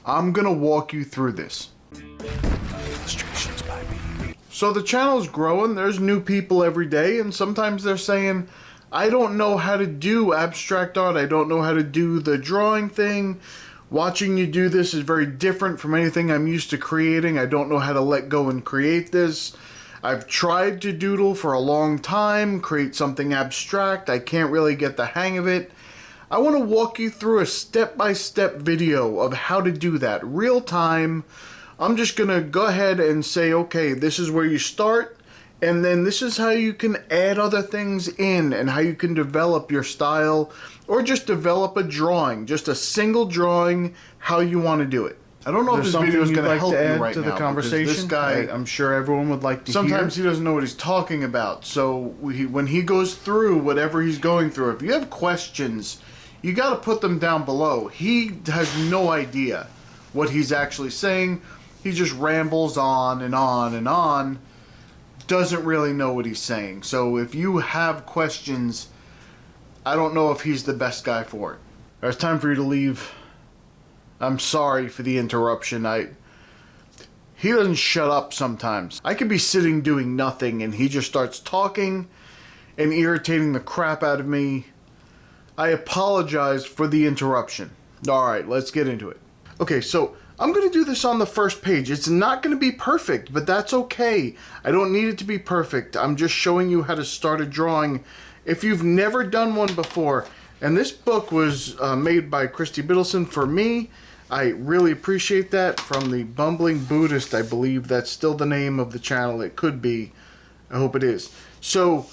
I'm gonna walk you through this. Illustrations by me. So the channel's growing, there's new people every day, and sometimes they're saying, I don't know how to do abstract art, I don't know how to do the drawing thing. Watching you do this is very different from anything I'm used to creating. I don't know how to let go and create this. I've tried to doodle for a long time, create something abstract. I can't really get the hang of it. I want to walk you through a step-by-step video of how to do that, real time. I'm just going to go ahead and say, okay, this is where you start, and then this is how you can add other things in and how you can develop your style, or just develop a drawing, just a single drawing, how you want to do it. I don't know if this video is going to help you right now, the conversation. This guy, I'm sure everyone would like to sometimes hear. He doesn't know what he's talking about, so when he goes through whatever he's going through, if you have questions, you got to put them down below. He has no idea what he's actually saying. He just rambles on and on and on. Doesn't really know what he's saying. So if you have questions, I don't know if he's the best guy for it. It's time for you to leave. I'm sorry for the interruption. He doesn't shut up sometimes. I could be sitting doing nothing and he just starts talking and irritating the crap out of me. I apologize for the interruption. Alright, let's get into it. Okay, so I'm going to do this on the first page. It's not going to be perfect, but that's okay. I don't need it to be perfect. I'm just showing you how to start a drawing if you've never done one before. And this book was made by Christy Biddleson for me. I really appreciate that. From the Bumbling Buddhist, I believe that's still the name of the channel. It could be. I hope it is. So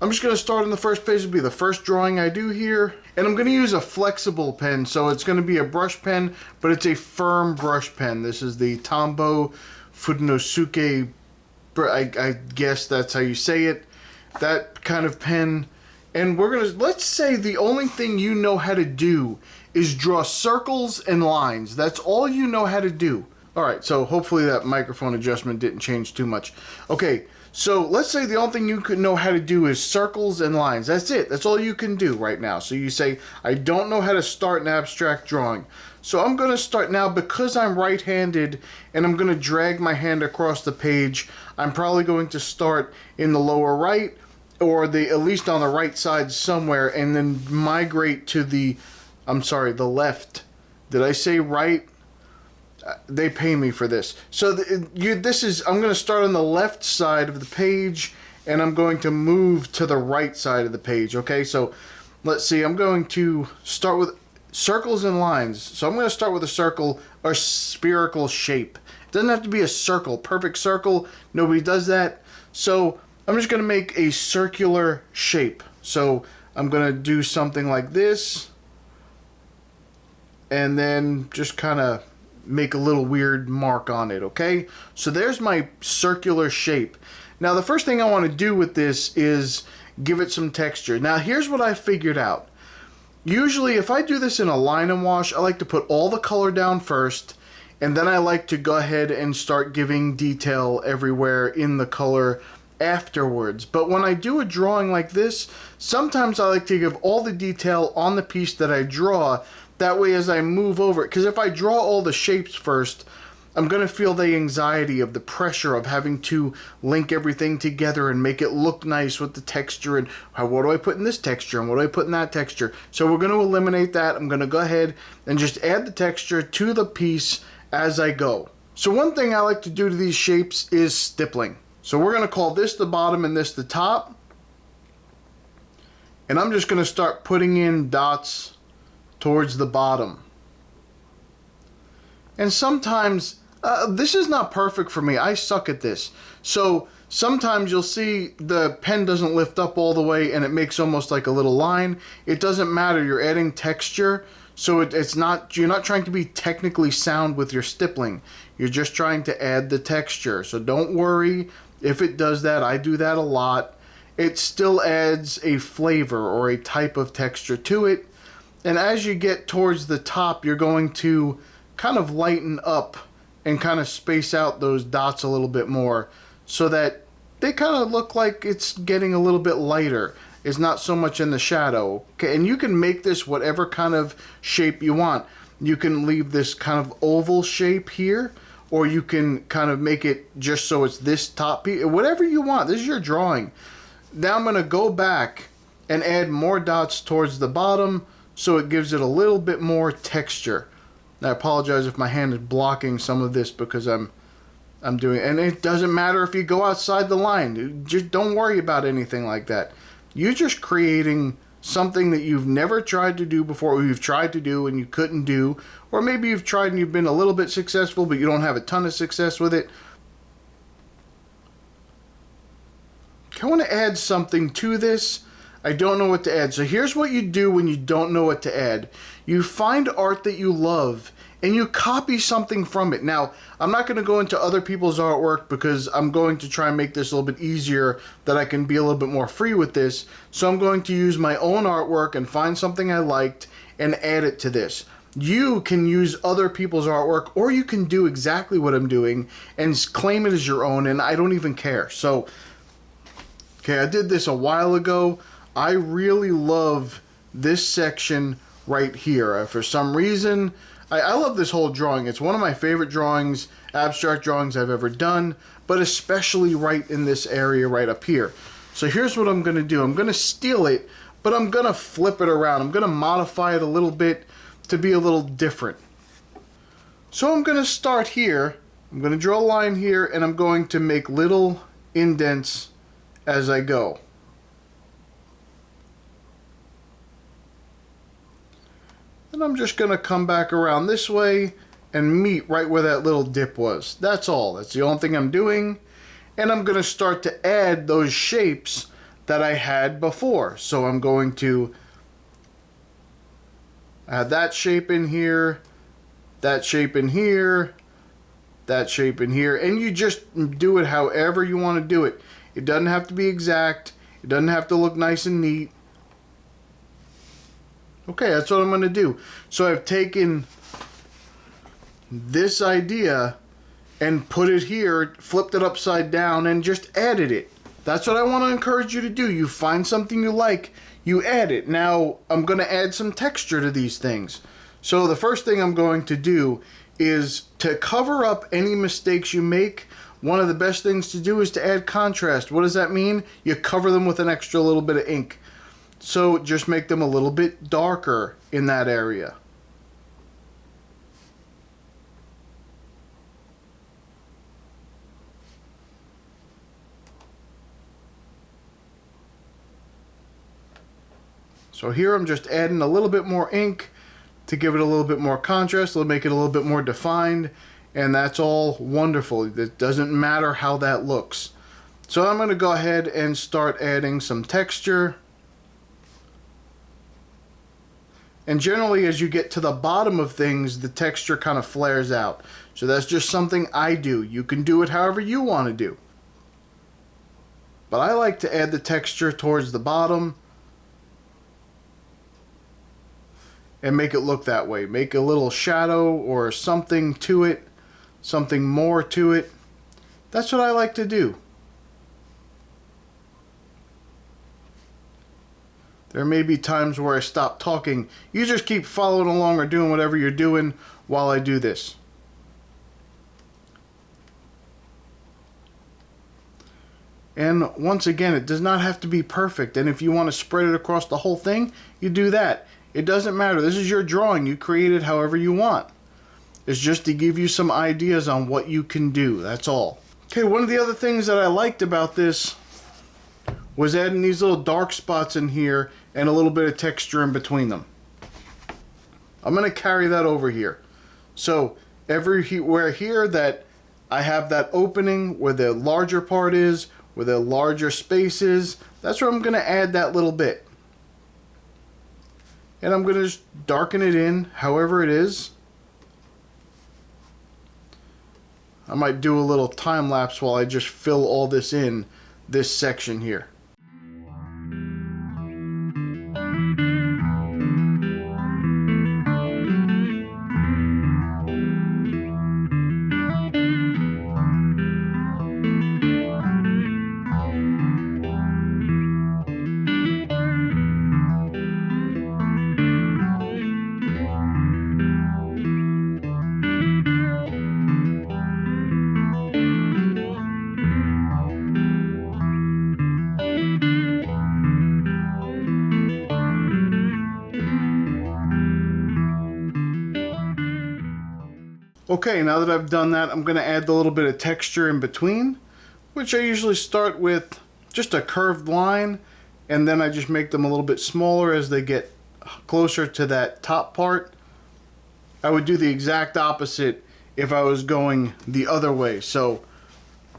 I'm just going to start on the first page. It'll be the first drawing I do here. And I'm going to use a flexible pen. So it's going to be a brush pen, but it's a firm brush pen. This is the Tombow Funosuke. I guess that's how you say it. That kind of pen. And we're going to, let's say the only thing you know how to do is draw circles and lines. That's all you know how to do. Alright, so hopefully that microphone adjustment didn't change too much. Okay, so let's say the only thing you could know how to do is circles and lines. That's it. That's all you can do right now. So you say, I don't know how to start an abstract drawing. So I'm going to start now because I'm right-handed and I'm going to drag my hand across the page. I'm probably going to start in the lower right, or at least on the right side somewhere, and then migrate to the left. Did I say right? They pay me for this. So I'm going to start on the left side of the page, and I'm going to move to the right side of the page, okay? So let's see, I'm going to start with circles and lines. So I'm going to start with a circle or spherical shape. It doesn't have to be a circle, perfect circle. Nobody does that. So I'm just going to make a circular shape. So I'm going to do something like this, and then just kind of make a little weird mark on it, okay? So there's my circular shape. Now the first thing I want to do with this is give it some texture. Now here's what I figured out. Usually if I do this in a line and wash, I like to put all the color down first, and then I like to go ahead and start giving detail everywhere in the color afterwards. But when I do a drawing like this, sometimes I like to give all the detail on the piece that I draw. That way as I move over, because if I draw all the shapes first, I'm going to feel the anxiety of the pressure of having to link everything together and make it look nice with the texture, and what do I put in this texture and what do I put in that texture. So we're going to eliminate that. I'm going to go ahead and just add the texture to the piece as I go. So one thing I like to do to these shapes is stippling. So we're going to call this the bottom and this the top. And I'm just going to start putting in dots towards the bottom. And sometimes, this is not perfect for me. I suck at this. So sometimes you'll see the pen doesn't lift up all the way and it makes almost like a little line. It doesn't matter. You're adding texture. So you're not trying to be technically sound with your stippling. You're just trying to add the texture. So don't worry if it does that. I do that a lot. It still adds a flavor or a type of texture to it. And as you get towards the top, you're going to kind of lighten up and kind of space out those dots a little bit more so that they kind of look like it's getting a little bit lighter. It's not so much in the shadow. Okay, and you can make this whatever kind of shape you want. You can leave this kind of oval shape here, or you can kind of make it just so it's this top piece, whatever you want. This is your drawing. Now I'm going to go back and add more dots towards the bottom so it gives it a little bit more texture. I apologize if my hand is blocking some of this because I'm doing, and it doesn't matter if you go outside the line. Just don't worry about anything like that. You're just creating something that you've never tried to do before, or you've tried to do and you couldn't do, or maybe you've tried and you've been a little bit successful but you don't have a ton of success with it. I want to add something to this. I don't know what to add. So here's what you do when you don't know what to add. You find art that you love and you copy something from it. Now, I'm not going to go into other people's artwork because I'm going to try and make this a little bit easier, that I can be a little bit more free with this. So I'm going to use my own artwork and find something I liked and add it to this. You can use other people's artwork, or you can do exactly what I'm doing and claim it as your own, and I don't even care. So, okay, I did this a while ago. I really love this section right here. For some reason, I love this whole drawing. It's one of my favorite drawings, abstract drawings I've ever done, but especially right in this area right up here. So here's what I'm going to do. I'm going to steal it, but I'm going to flip it around. I'm going to modify it a little bit to be a little different. So I'm going to start here. I'm going to draw a line here, and I'm going to make little indents as I go. And I'm just going to come back around this way and meet right where that little dip was. That's all. That's the only thing I'm doing. And I'm going to start to add those shapes that I had before. So I'm going to add that shape in here, that shape in here, that shape in here. And you just do it however you want to do it. It doesn't have to be exact. It doesn't have to look nice and neat. Okay, that's what I'm going to do. So I've taken this idea and put it here, flipped it upside down, and just added it. That's what I want to encourage you to do. You find something you like, you add it. Now, I'm going to add some texture to these things. So the first thing I'm going to do is to cover up any mistakes you make. One of the best things to do is to add contrast. What does that mean? You cover them with an extra little bit of ink. So just make them a little bit darker in that area. So here I'm just adding a little bit more ink to give it a little bit more contrast. It'll make it a little bit more defined, and that's all wonderful. It doesn't matter how that looks. So I'm going to go ahead and start adding some texture. And generally, as you get to the bottom of things, the texture kind of flares out. So that's just something I do. You can do it however you want to do. But I like to add the texture towards the bottom and make it look that way. Make a little shadow or something to it, something more to it. That's what I like to do. There may be times where I stop talking. You just keep following along or doing whatever you're doing while I do this. And once again, it does not have to be perfect. And if you want to spread it across the whole thing, you do that. It doesn't matter. This is your drawing. You create it however you want. It's just to give you some ideas on what you can do. That's all. Okay, one of the other things that I liked about this was adding these little dark spots in here and a little bit of texture in between them. I'm going to carry that over here. So everywhere here that I have that opening where the larger part is, where the larger space is, that's where I'm going to add that little bit. And I'm going to just darken it in however it is. I might do a little time lapse while I just fill all this in this section here. Okay, now that I've done that, I'm going to add the little bit of texture in between, which I usually start with just a curved line, and then I just make them a little bit smaller as they get closer to that top part. I would do the exact opposite if I was going the other way. So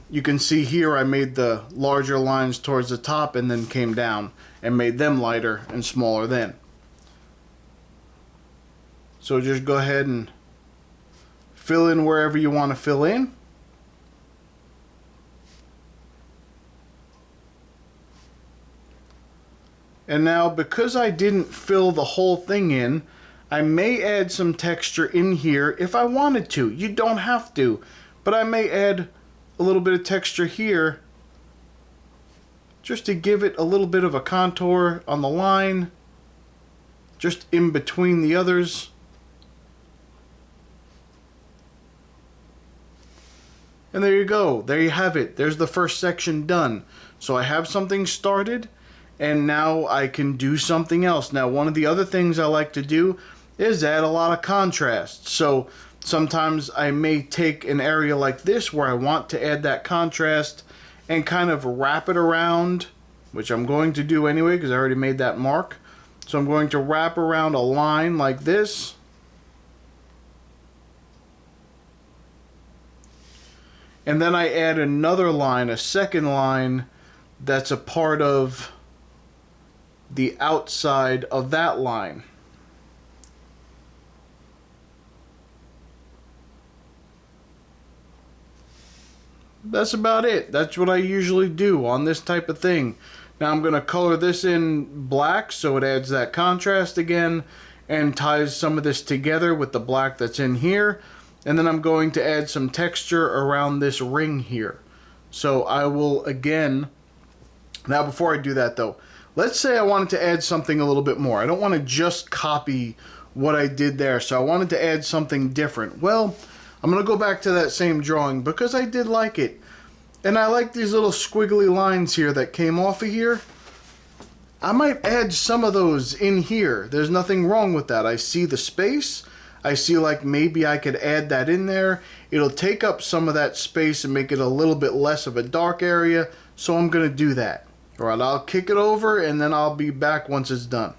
you can see here I made the larger lines towards the top and then came down and made them lighter and smaller then. So just go ahead and fill in wherever you want to fill in. And now, because I didn't fill the whole thing in, I may add some texture in here if I wanted to. You don't have to, but I may add a little bit of texture here just to give it a little bit of a contour on the line, just in between the others. And there you go. There you have it. There's the first section done. So I have something started, and now I can do something else. Now, one of the other things I like to do is add a lot of contrast. So sometimes I may take an area like this where I want to add that contrast and kind of wrap it around, which I'm going to do anyway because I already made that mark. So I'm going to wrap around a line like this. And then I add another line, a second line, that's a part of the outside of that line. That's about it. That's what I usually do on this type of thing. Now I'm going to color this in black so it adds that contrast again and ties some of this together with the black that's in here. And then I'm going to add some texture around this ring here. So I will again, now before I do that though, let's say I wanted to add something a little bit more. I don't want to just copy what I did there, so I wanted to add something different. Well, I'm going to go back to that same drawing because I did like it. And I like these little squiggly lines here that came off of here. I might add some of those in here. There's nothing wrong with that. I see the space. I see like maybe I could add that in there. It'll take up some of that space and make it a little bit less of a dark area. So I'm going to do that. All right, I'll kick it over and then I'll be back once it's done.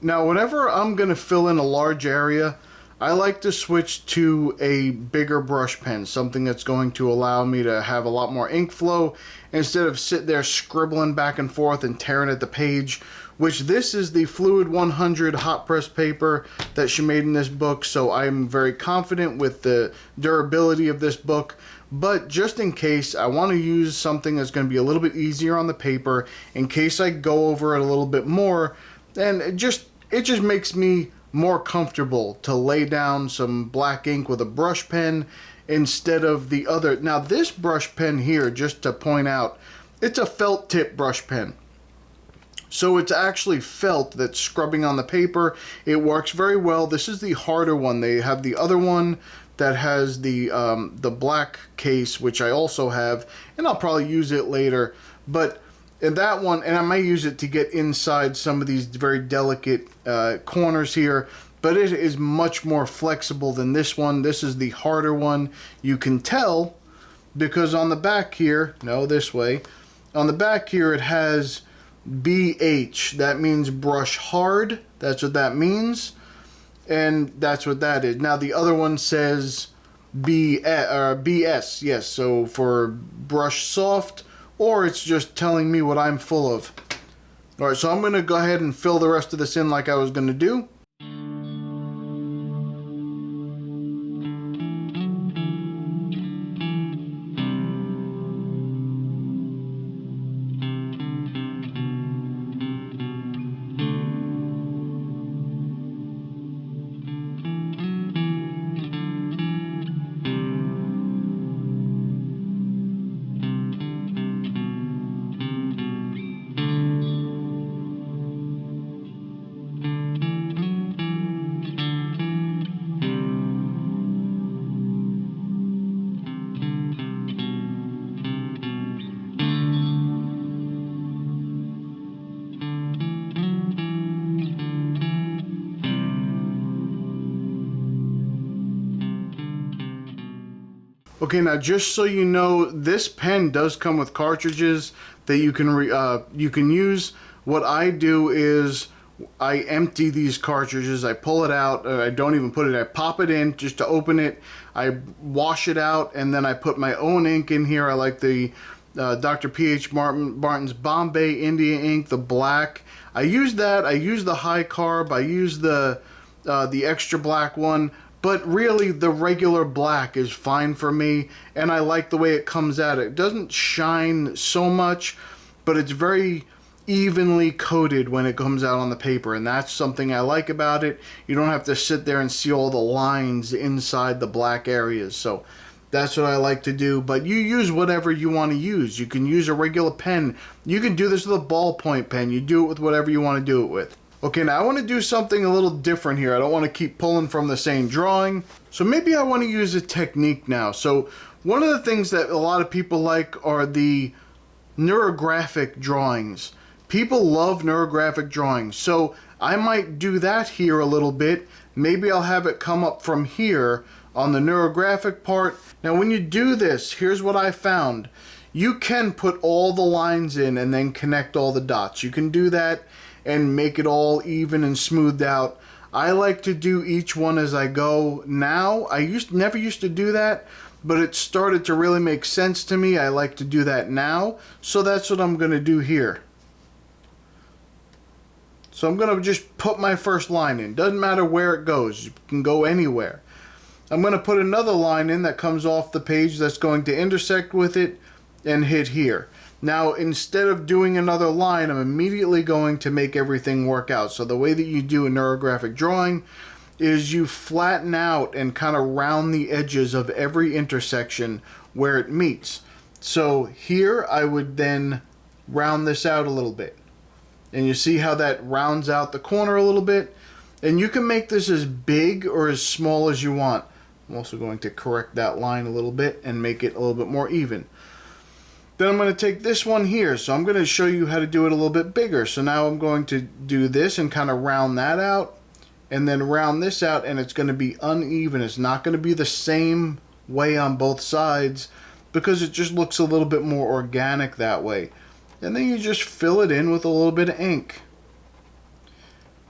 Now, whenever I'm going to fill in a large area, I like to switch to a bigger brush pen, something that's going to allow me to have a lot more ink flow instead of sit there scribbling back and forth and tearing at the page, which this is the Fluid 100 hot press paper that she made in this book, so I'm very confident with the durability of this book. But just in case, I want to use something that's going to be a little bit easier on the paper in case I go over it a little bit more, and it just makes me more comfortable to lay down some black ink with a brush pen instead of the other. Now this brush pen here, just to point out, it's a felt tip brush pen. So it's actually felt that's scrubbing on the paper. It works very well. This is the harder one. They have the other one that has the black case, which I also have, and I'll probably use it later. But in that one, and I might use it to get inside some of these very delicate corners here, but it is much more flexible than this one. This is the harder one. You can tell because on the back here, no, this way, on the back here it has BH. That means brush hard. That's what that means. And that's what that is. Now the other one says BS, yes, so for brush soft, or it's just telling me what I'm full of. Alright, so I'm going to go ahead and fill the rest of this in like I was going to do. Okay, now just so you know, this pen does come with cartridges that you can use. What I do is I empty these cartridges, I pull it out, I don't even put it, I pop it in just to open it, I wash it out, and then I put my own ink in here. I like the Dr. P.H. Martin's Bombay India ink, the black. I use that, I use the high carb, I use the extra black one. But really, the regular black is fine for me, and I like the way it comes out. It doesn't shine so much, but it's very evenly coated when it comes out on the paper, and that's something I like about it. You don't have to sit there and see all the lines inside the black areas, so that's what I like to do. But you use whatever you want to use. You can use a regular pen. You can do this with a ballpoint pen. You do it with whatever you want to do it with. Okay, now I want to do something a little different here. I don't want to keep pulling from the same drawing. So maybe I want to use a technique now. So one of the things that a lot of people like are the neurographic drawings. People love neurographic drawings. So I might do that here a little bit. Maybe I'll have it come up from here on the neurographic part. Now when you do this, here's what I found. You can put all the lines in and then connect all the dots. You can do that and make it all even and smoothed out. I like to do each one as I go now. I never used to do that, but it started to really make sense to me. I like to do that now, so that's what I'm going to do here. So I'm going to just put my first line in. Doesn't matter where it goes. You can go anywhere. I'm going to put another line in that comes off the page that's going to intersect with it and hit here. Now, instead of doing another line, I'm immediately going to make everything work out. So the way that you do a neurographic drawing is you flatten out and kind of round the edges of every intersection where it meets. So here I would then round this out a little bit. And you see how that rounds out the corner a little bit? And you can make this as big or as small as you want. I'm also going to correct that line a little bit and make it a little bit more even. Then I'm going to take this one here, so I'm going to show you how to do it a little bit bigger. So now I'm going to do this and kind of round that out, and then round this out, and it's going to be uneven. It's not going to be the same way on both sides because it just looks a little bit more organic that way. And then you just fill it in with a little bit of ink.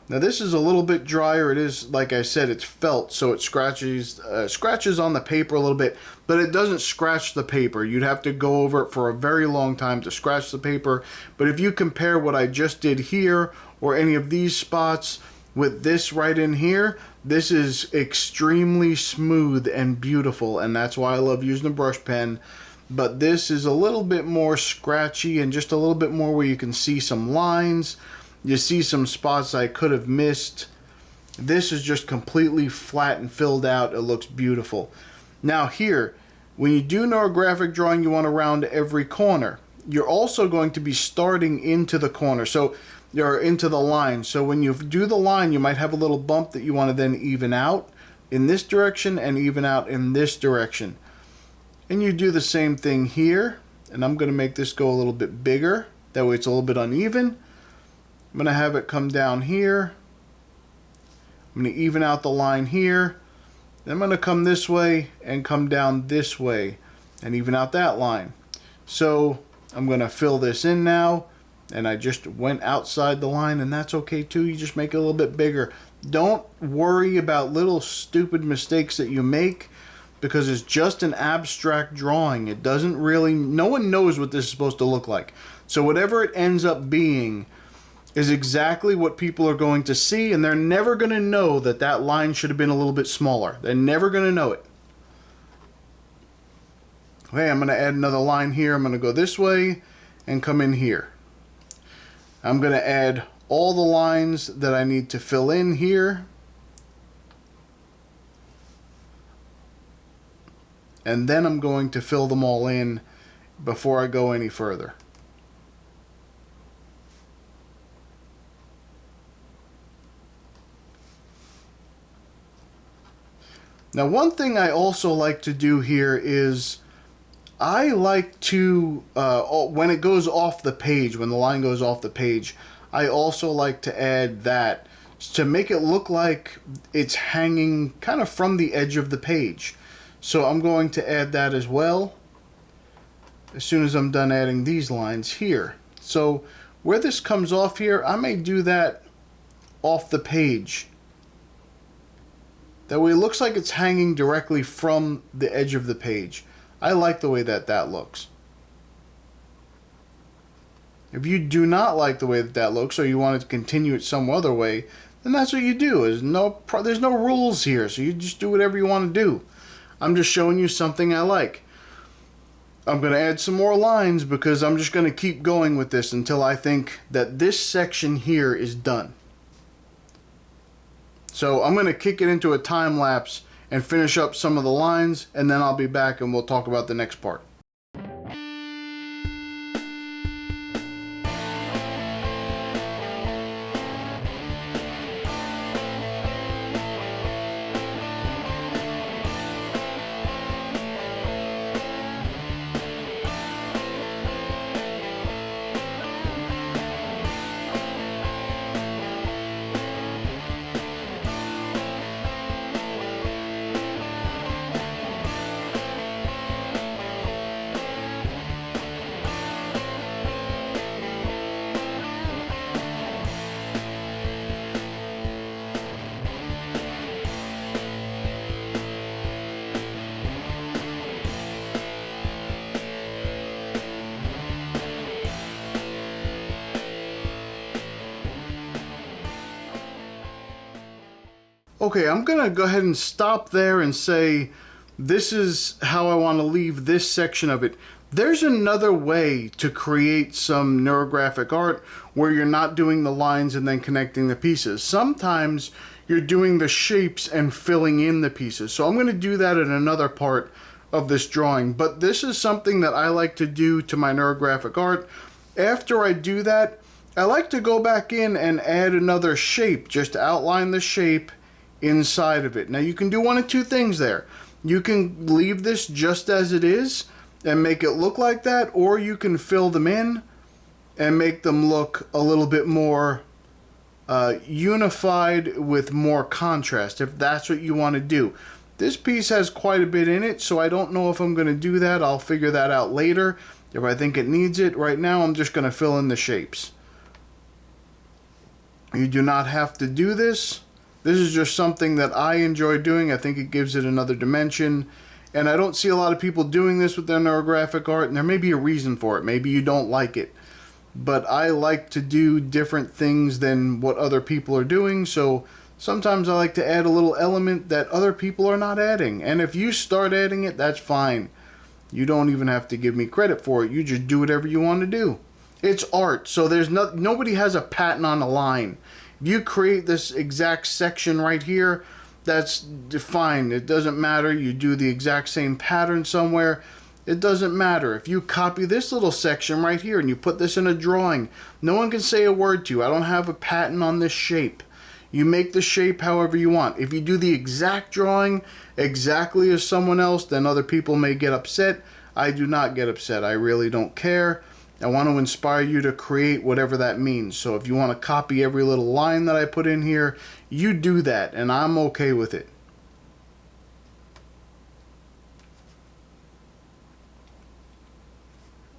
Now this is a little bit drier. It is, like I said, it's felt, so it scratches on the paper a little bit, but it doesn't scratch the paper. You'd have to go over it for a very long time to scratch the paper. But if you compare what I just did here or any of these spots with this right in here, this is extremely smooth and beautiful, and that's why I love using a brush pen. But this is a little bit more scratchy and just a little bit more where you can see some lines. You see some spots I could have missed. This is just completely flat and filled out. It looks beautiful. Now here, when you do neurographic drawing, you want to round every corner. You're also going to be starting into the corner, so you're into the line. So when you do the line, you might have a little bump that you want to then even out in this direction and even out in this direction. And you do the same thing here. And I'm going to make this go a little bit bigger. That way it's a little bit uneven. I'm going to have it come down here. I'm going to even out the line here. Then I'm going to come this way and come down this way and even out that line. So I'm going to fill this in now, and I just went outside the line, and that's okay too. You just make it a little bit bigger. Don't worry about little stupid mistakes that you make, because it's just an abstract drawing. It doesn't really, no one knows what this is supposed to look like. So whatever it ends up being is exactly what people are going to see, and they're never going to know that that line should have been a little bit smaller. They're never going to know it. Okay, I'm going to add another line here. I'm going to go this way and come in here. I'm going to add all the lines that I need to fill in here. And then I'm going to fill them all in before I go any further. Now, one thing I also like to do here is I like to, when it goes off the page, when the line goes off the page, I also like to add that to make it look like it's hanging kind of from the edge of the page. So I'm going to add that as well as soon as I'm done adding these lines here. So where this comes off here, I may do that off the page. That way it looks like it's hanging directly from the edge of the page. I like the way that that looks. If you do not like the way that that looks, or you want it to continue it some other way, then that's what you do. There's no rules here, so you just do whatever you want to do. I'm just showing you something I like. I'm going to add some more lines because I'm just going to keep going with this until I think that this section here is done. So I'm going to kick it into a time lapse and finish up some of the lines, and then I'll be back and we'll talk about the next part. Okay, I'm going to go ahead and stop there and say this is how I want to leave this section of it. There's another way to create some neurographic art where you're not doing the lines and then connecting the pieces. Sometimes you're doing the shapes and filling in the pieces. So I'm going to do that in another part of this drawing. But this is something that I like to do to my neurographic art. After I do that, I like to go back in and add another shape just to outline the shape inside of it. Now you can do one of two things there. You can leave this just as it is and make it look like that, or you can fill them in and make them look a little bit more unified with more contrast, if that's what you want to do. This piece has quite a bit in it, so I don't know if I'm going to do that. I'll figure that out later if I think it needs it. Right now I'm just going to fill in the shapes. You do not have to do this. This is just something that I enjoy doing. I think it gives it another dimension. And I don't see a lot of people doing this with their neurographic art, and there may be a reason for it. Maybe you don't like it. But I like to do different things than what other people are doing, so sometimes I like to add a little element that other people are not adding. And if you start adding it, that's fine. You don't even have to give me credit for it. You just do whatever you want to do. It's art, so there's nobody has a patent on a line. If you create this exact section right here, that's fine. It doesn't matter. You do the exact same pattern somewhere. It doesn't matter. If you copy this little section right here and you put this in a drawing, no one can say a word to you. I don't have a patent on this shape. You make the shape however you want. If you do the exact drawing exactly as someone else, then other people may get upset. I do not get upset. I really don't care. I want to inspire you to create whatever that means. So if you want to copy every little line that I put in here, you do that, and I'm okay with it.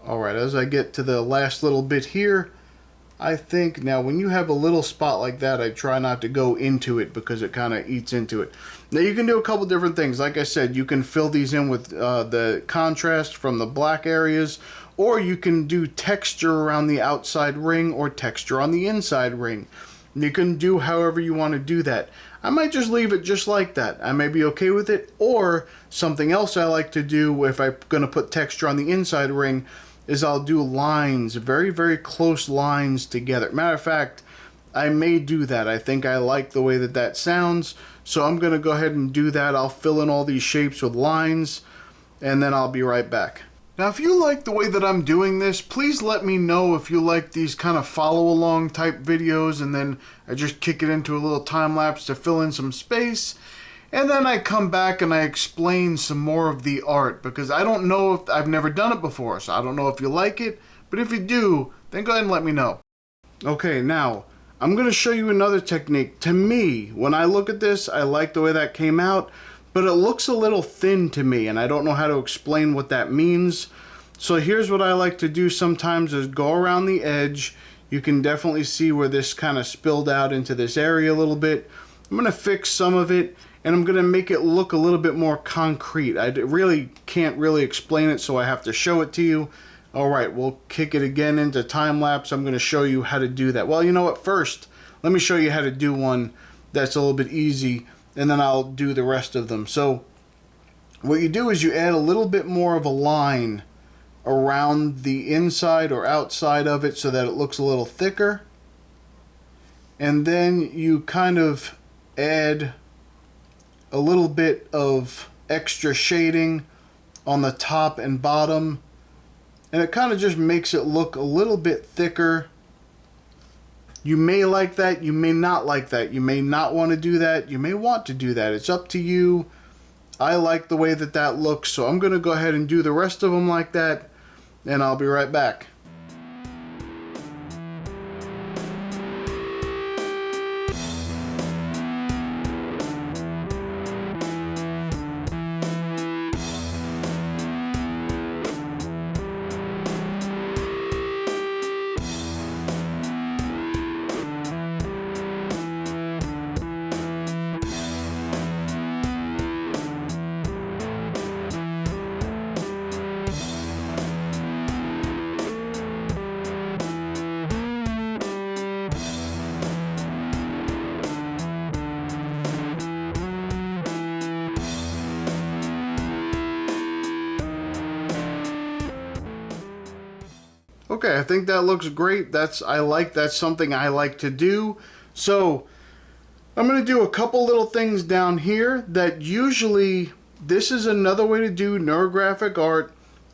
Alright, as I get to the last little bit here, I think now when you have a little spot like that, I try not to go into it because it kind of eats into it. Now you can do a couple different things. Like I said, you can fill these in with the contrast from the black areas, or you can do texture around the outside ring or texture on the inside ring. You can do however you want to do that. I might just leave it just like that. I may be okay with it, or something else I like to do if I'm going to put texture on the inside ring is I'll do lines, very, very close lines together. Matter of fact, I may do that. I think I like the way that that sounds, so I'm going to go ahead and do that. I'll fill in all these shapes with lines, and then I'll be right back. Now, if you like the way that I'm doing this, please let me know if you like these kind of follow-along type videos, and then I just kick it into a little time-lapse to fill in some space. And then I come back and I explain some more of the art, because I don't know if I've never done it before, so I don't know if you like it, but if you do, then go ahead and let me know. Okay, now I'm going to show you another technique. To me, when I look at this, I like the way that came out, but it looks a little thin to me, and I don't know how to explain what that means. So here's what I like to do sometimes is go around the edge. You can definitely see where this kind of spilled out into this area a little bit. I'm going to fix some of it, and I'm going to make it look a little bit more concrete. I really can't really explain it, so I have to show it to you. Alright, we'll kick it again into time-lapse. I'm going to show you how to do that. Well, you know what? First, let me show you how to do one that's a little bit easy, and then I'll do the rest of them. So, what you do is you add a little bit more of a line around the inside or outside of it so that it looks a little thicker. And then you kind of add a little bit of extra shading on the top and bottom, and it kind of just makes it look a little bit thicker. You may like that, you may not like that, you may not want to do that, you may want to do that. It's up to you. I like the way that that looks, so I'm going to go ahead and do the rest of them like that, and I'll be right back. Okay, I think that looks great. That's something I like to do. So I'm going to do a couple little things down here that usually, this is another way to do neurographic art,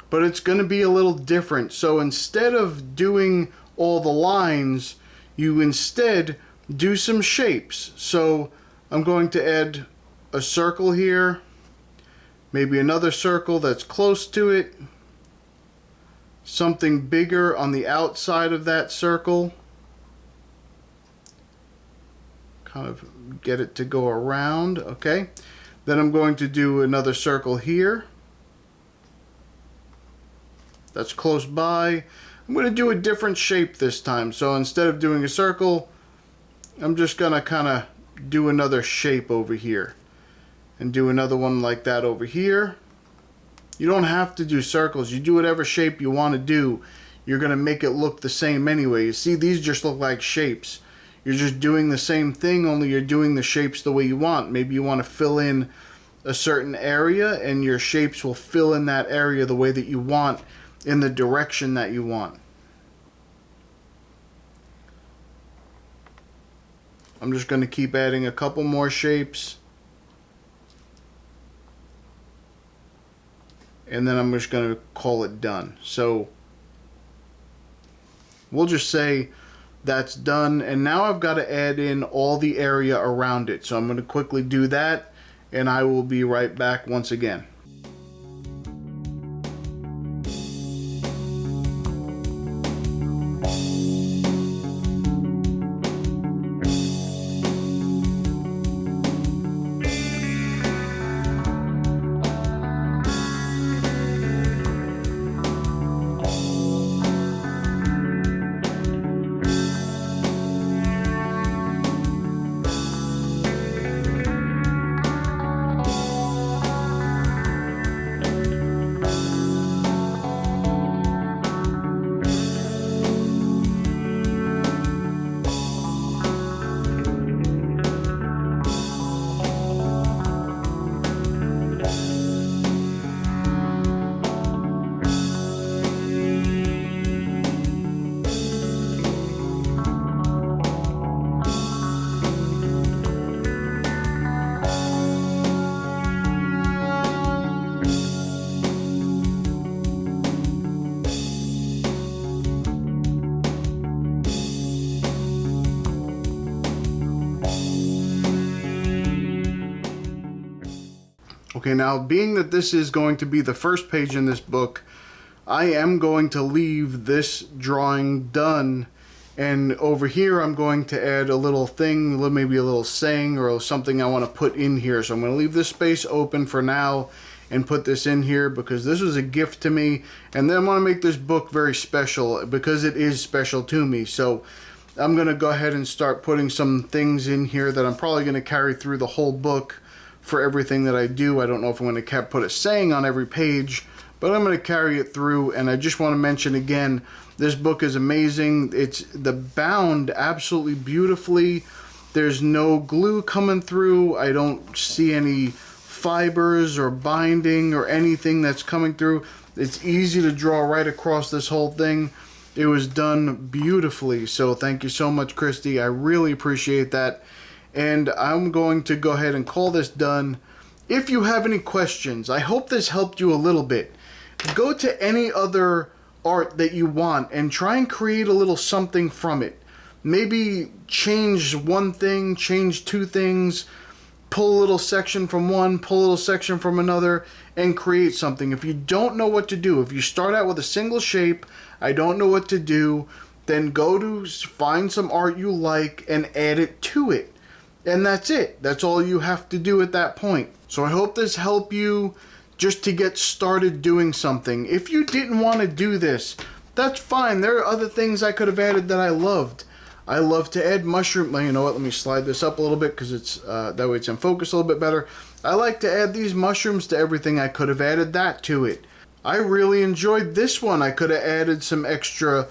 but it's going to be a little different. So instead of doing all the lines, you instead do some shapes. So I'm going to add a circle here, maybe another circle that's close to it, something bigger on the outside of that circle, kind of get it to go around. Okay, then I'm going to do another circle here that's close by. I'm going to do a different shape this time, so instead of doing a circle, I'm just going to kind of do another shape over here and do another one like that over here. You don't have to do circles. You do whatever shape you want to do. You're going to make it look the same anyway. You see, these just look like shapes. You're just doing the same thing, only you're doing the shapes the way you want. Maybe you want to fill in a certain area, and your shapes will fill in that area the way that you want, in the direction that you want. I'm just going to keep adding a couple more shapes. And then I'm just going to call it done. So we'll just say that's done. And now I've got to add in all the area around it. So I'm going to quickly do that, and I will be right back once again. Okay, now being that this is going to be the first page in this book, I am going to leave this drawing done, and over here I'm going to add a little thing, maybe a little saying or something I want to put in here. So I'm going to leave this space open for now and put this in here because this was a gift to me, and then I want to make this book very special because it is special to me. So I'm going to go ahead and start putting some things in here that I'm probably going to carry through the whole book for everything that I do. I don't know if I'm going to put a saying on every page, but I'm going to carry it through. And I just want to mention again, this book is amazing. It's bound absolutely beautifully. There's no glue coming through. I don't see any fibers or binding or anything that's coming through. It's easy to draw right across this whole thing. It was done beautifully. So thank you so much, Christy. I really appreciate that. And I'm going to go ahead and call this done. If you have any questions, I hope this helped you a little bit. Go to any other art that you want and try and create a little something from it. Maybe change one thing, change two things, pull a little section from one, pull a little section from another, and create something. If you don't know what to do, if you start out with a single shape, I don't know what to do, then go to find some art you like and add it to it. And that's it. That's all you have to do at that point. So I hope this helped you just to get started doing something. If you didn't want to do this, that's fine. There are other things I could have added that I loved. I love to add mushroom. You know what? Let me slide this up a little bit because it's that way it's in focus a little bit better. I like to add these mushrooms to everything. I could have added that to it. I really enjoyed this one. I could have added some extra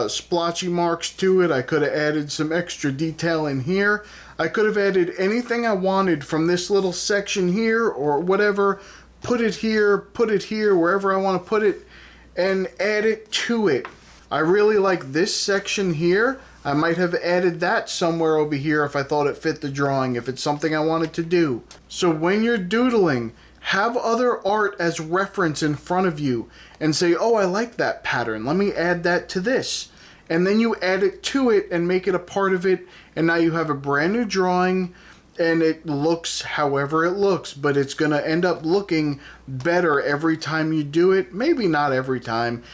splotchy marks to it. I could have added some extra detail in here. I could have added anything I wanted from this little section here or whatever. Put it here, wherever I want to put it, and add it to it. I really like this section here. I might have added that somewhere over here if I thought it fit the drawing, if it's something I wanted to do. So when you're doodling, have other art as reference in front of you and say, oh, I like that pattern. Let me add that to this. And then you add it to it and make it a part of it. And now you have a brand new drawing and it looks however it looks, but it's going to end up looking better every time you do it. Maybe not every time.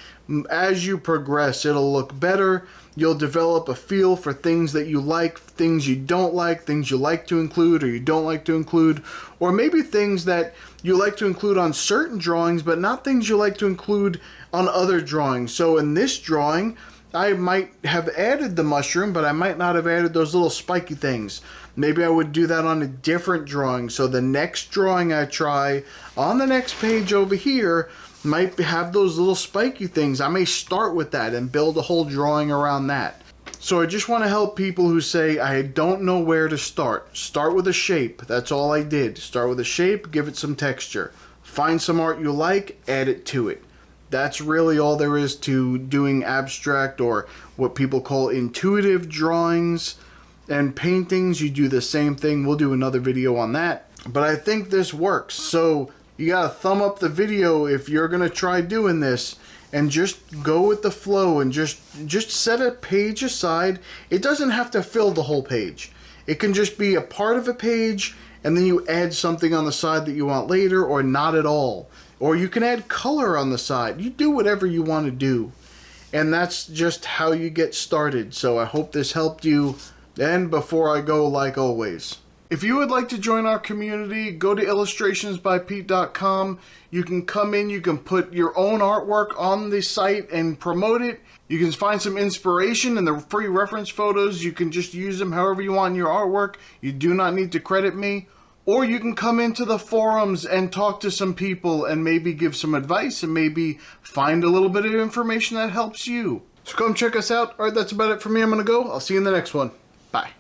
As you progress, it'll look better. You'll develop a feel for things that you like, things you don't like, things you like to include or you don't like to include, or maybe things that you like to include on certain drawings, but not things you like to include on other drawings. So in this drawing, I might have added the mushroom, but I might not have added those little spiky things. Maybe I would do that on a different drawing. So the next drawing I try on the next page over here might have those little spiky things. I may start with that and build a whole drawing around that. So I just want to help people who say, I don't know where to start. Start with a shape. That's all I did. Start with a shape, give it some texture. Find some art you like, add it to it. That's really all there is to doing abstract or what people call intuitive drawings and paintings. You do the same thing. We'll do another video on that. But I think this works. So you gotta thumb up the video if you're gonna try doing this, and just go with the flow and just set a page aside. It doesn't have to fill the whole page. It can just be a part of a page and then you add something on the side that you want later, or not at all. Or you can add color on the side. You do whatever you want to do. And that's just how you get started. So I hope this helped you. And before I go, like always, if you would like to join our community, go to illustrationsbypete.com. You can come in, you can put your own artwork on the site and promote it. You can find some inspiration in the free reference photos. You can just use them however you want in your artwork. You do not need to credit me. Or you can come into the forums and talk to some people and maybe give some advice and maybe find a little bit of information that helps you. So come check us out. All right, that's about it for me. I'm going to go. I'll see you in the next one. Bye.